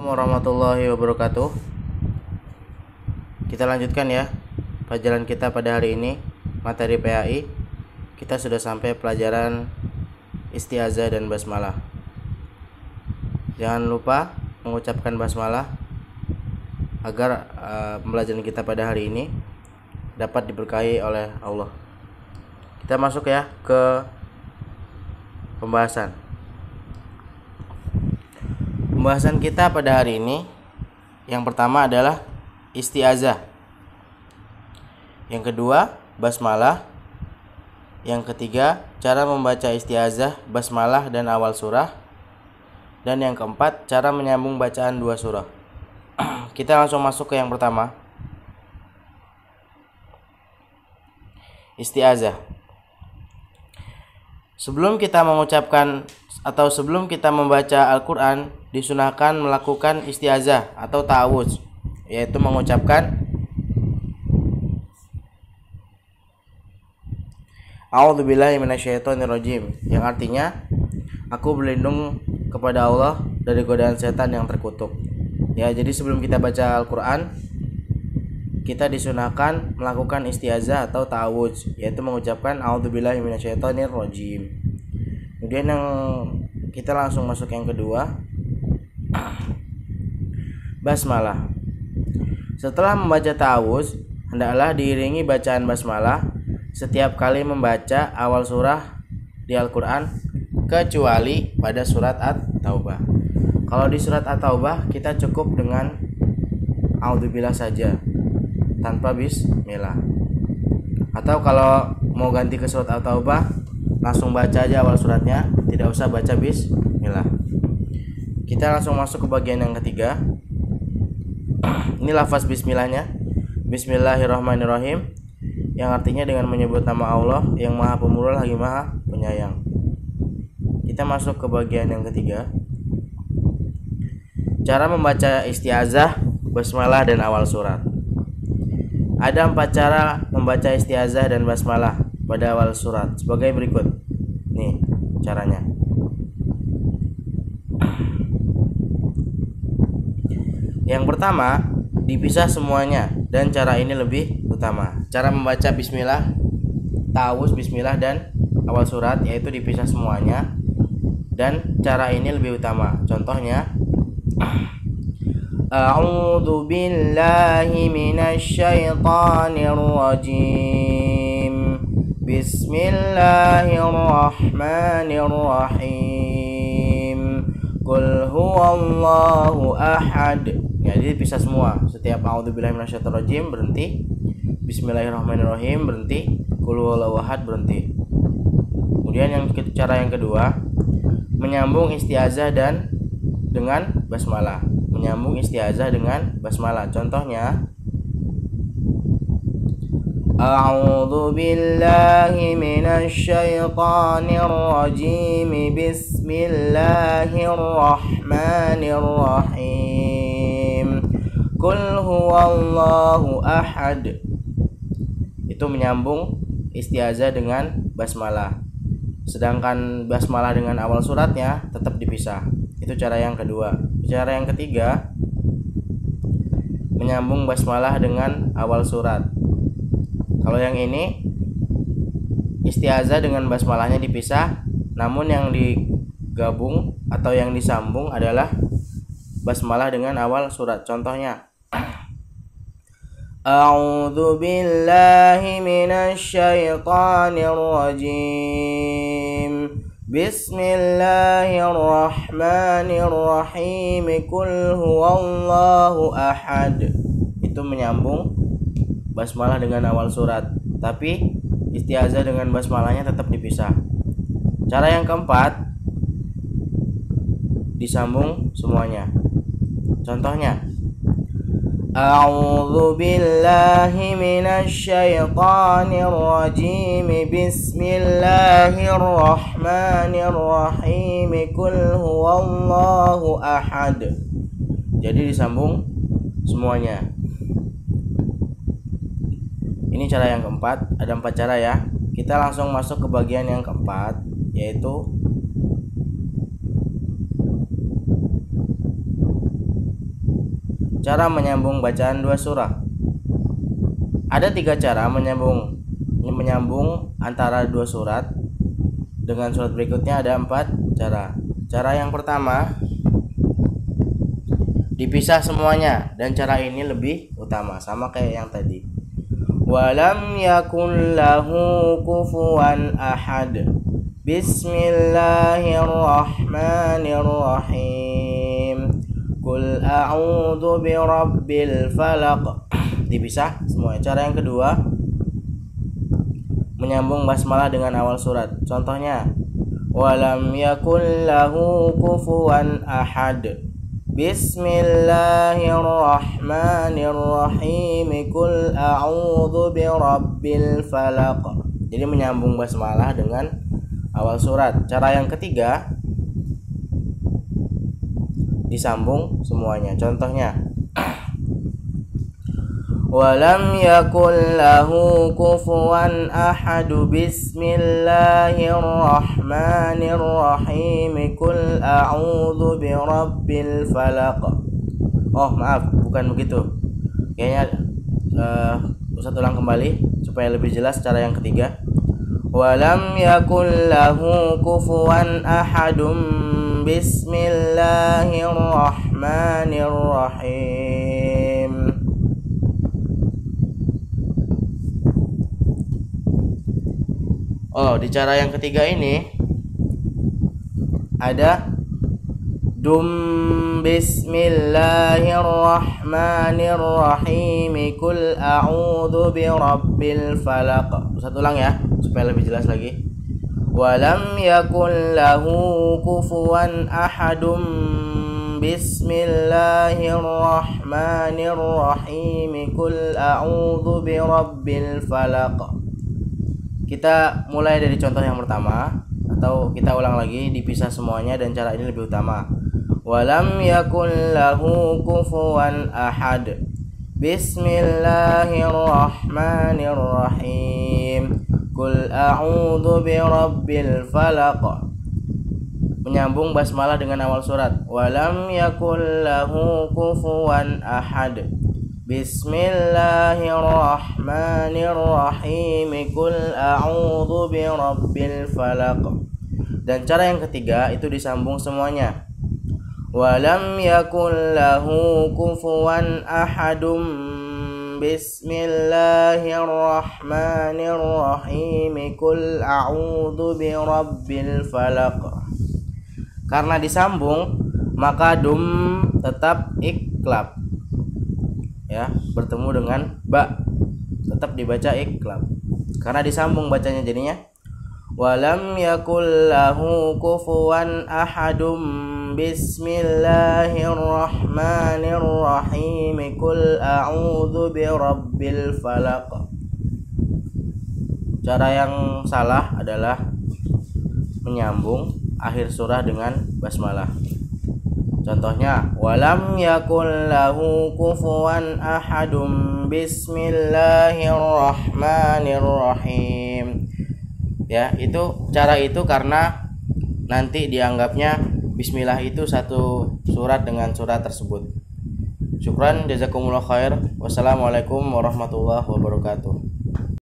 warahmatullahi wabarakatuh. Kita lanjutkan ya pelajaran kita pada hari ini, materi PAI. Kita sudah sampai pelajaran isti'azah dan basmalah. Jangan lupa mengucapkan basmalah agar pembelajaran kita pada hari ini dapat diberkahi oleh Allah. Kita masuk ya ke pembahasan. Pembahasan kita pada hari ini yang pertama adalah isti'azah, yang kedua basmalah, yang ketiga cara membaca isti'azah, basmalah dan awal surah, dan yang keempat cara menyambung bacaan dua surah. Kita langsung masuk ke yang pertama, isti'azah. Sebelum kita mengucapkan atau sebelum kita membaca Al-Quran, disunahkan melakukan isti'azah atau ta'awudz, yaitu mengucapkan A'udzubillahi minasyaitonirrajim, yang artinya aku berlindung kepada Allah dari godaan setan yang terkutuk. Ya, jadi sebelum kita baca Al-Quran, kita disunahkan melakukan isti'azah atau ta'awudz, yaitu mengucapkan A'udzubillahi minasyaitonirrajim. Kemudian yang kita langsung masuk yang kedua, basmalah. Setelah membaca ta'awudz, hendaklah diiringi bacaan basmalah setiap kali membaca awal surah di Al-Quran, kecuali pada surat At-Taubah. Kalau di surat At-Taubah kita cukup dengan A'udzubillah saja tanpa bismillah. Atau kalau mau ganti ke surat At-Taubah, langsung baca aja awal suratnya, tidak usah baca bismillah. Kita langsung masuk ke bagian yang ketiga. Ini lafaz bismillahnya, Bismillahirrahmanirrahim, yang artinya dengan menyebut nama Allah yang Maha Pemurah lagi Maha Penyayang. Kita masuk ke bagian yang ketiga, cara membaca isti'azah, basmalah dan awal surat. Ada 4 cara membaca isti'azah dan basmalah pada awal surat sebagai berikut. Nih caranya. Yang pertama, dipisah semuanya, dan cara ini lebih utama. Cara membaca bismillah, ta'awudz, bismillah dan awal surat yaitu dipisah semuanya, dan cara ini lebih utama. Contohnya, A'udzu billahi minasyaitonir rajim. Bismillahirrahmanirrahim. Qul huwallahu ahad. Ya, jadi dipisah semua. Setiap a'udzubillahi minasyaitonir rajim berhenti, bismillahirrahmanirrahim berhenti, qul huwallahu ahad berhenti. Kemudian cara yang kedua, menyambung isti'azah dan dengan basmalah. Menyambung isti'azah dengan basmalah. Contohnya, A'udzu billahi minasyaitonir rajim. Bismillahirrahmanirrahim. Qul huwallahu ahad. Itu menyambung isti'azah dengan basmalah. Sedangkan basmalah dengan awal suratnya tetap dipisah. Itu cara yang kedua. Cara yang ketiga, menyambung basmalah dengan awal surat. Kalau yang ini isti'azah dengan basmalahnya dipisah, namun yang digabung atau yang disambung adalah basmalah dengan awal surat. Contohnya, A'udzu billahi minasyaitonir rajim. Bismillahirrahmanirrahim. Qul huwallahu ahad. Itu menyambung basmalah dengan awal surat, tapi isti'azah dengan basmalahnya tetap dipisah. Cara yang keempat, disambung semuanya. Contohnya, A'udzu billahi minasyaitonir rajim. Bismillahirrahmanirrahim. Qul huwallahu ahad. Jadi disambung semuanya. Ini cara yang keempat. Ada 4 cara ya. Kita langsung masuk ke bagian yang keempat, yaitu cara menyambung bacaan dua surah. Ada 3 cara menyambung antara dua surat. Dengan surat berikutnya ada 4 cara. Cara yang pertama, dipisah semuanya, dan cara ini lebih utama, sama kayak yang tadi. Walam yakun lahu kufuwan ahad. Bismillahirrahmanirrahim. Qul a'udzu birabbil falaq. Dipisah semua. Cara yang kedua, menyambung basmalah dengan awal surat. Contohnya, walam yakul lahu kufuwan ahad. Bismillahirrahmanirrahim. Qul a'udzu birabbil falaq. Jadi menyambung basmalah dengan awal surat. Cara yang ketiga, disambung semuanya. Contohnya, walam yakul lahu kufuwan ahad. Bismillahirrahmanirrahim. Qul a'udzu birabbil falaq. Oh maaf, bukan begitu. Kayaknya Ustaz ulang kembali supaya lebih jelas cara yang ketiga. Walam yakul lahu kufuwan ahadum. Bismillahirrahmanirrahim. Oh, di cara yang ketiga ini ada dum bismillahirrahmanirrahim. Qul a'udzu birabbil falaq. Ustaz ulang ya supaya lebih jelas lagi. Walam yakul lahu kufuwan ahadum. Bismillahirrahmanirrahim. Qul a'udzu birabbil falaq. Kita mulai dari contoh yang pertama, atau kita ulang lagi, dipisah semuanya, dan cara ini lebih utama. Walam yakul lahu kufuwan ahad. Bismillahirrahmanirrahim. Qul a'udzu birabbil falaq. Menyambung basmalah dengan awal surat. Walam yakul lahu kufuwan ahad. Bismillahirrahmanirrahim. Qul a'udzu birabbil falaq. Dan cara yang ketiga itu disambung semuanya. Walam yakul lahu kufuwan ahadum. Bismillahirrahmanirrahim. Qul a'udzu birabbil falaq. Karena disambung, maka dum tetap iklab. Ya, bertemu dengan ba, tetap dibaca iklab. Karena disambung bacanya, jadinya walam yakul lahu kufuwan ahadum. Bismillahirrahmanirrahim. Qul a'udzu birabbil falaq. Cara yang salah adalah menyambung akhir surah dengan basmalah. Contohnya, walam yakul lahu kufuwan ahadum. Bismillahirrahmanirrahim. Ya, itu cara itu karena nanti dianggapnya bismillah itu satu surat dengan surat tersebut. Syukran, jazakumullah khair. Wassalamualaikum warahmatullahi wabarakatuh.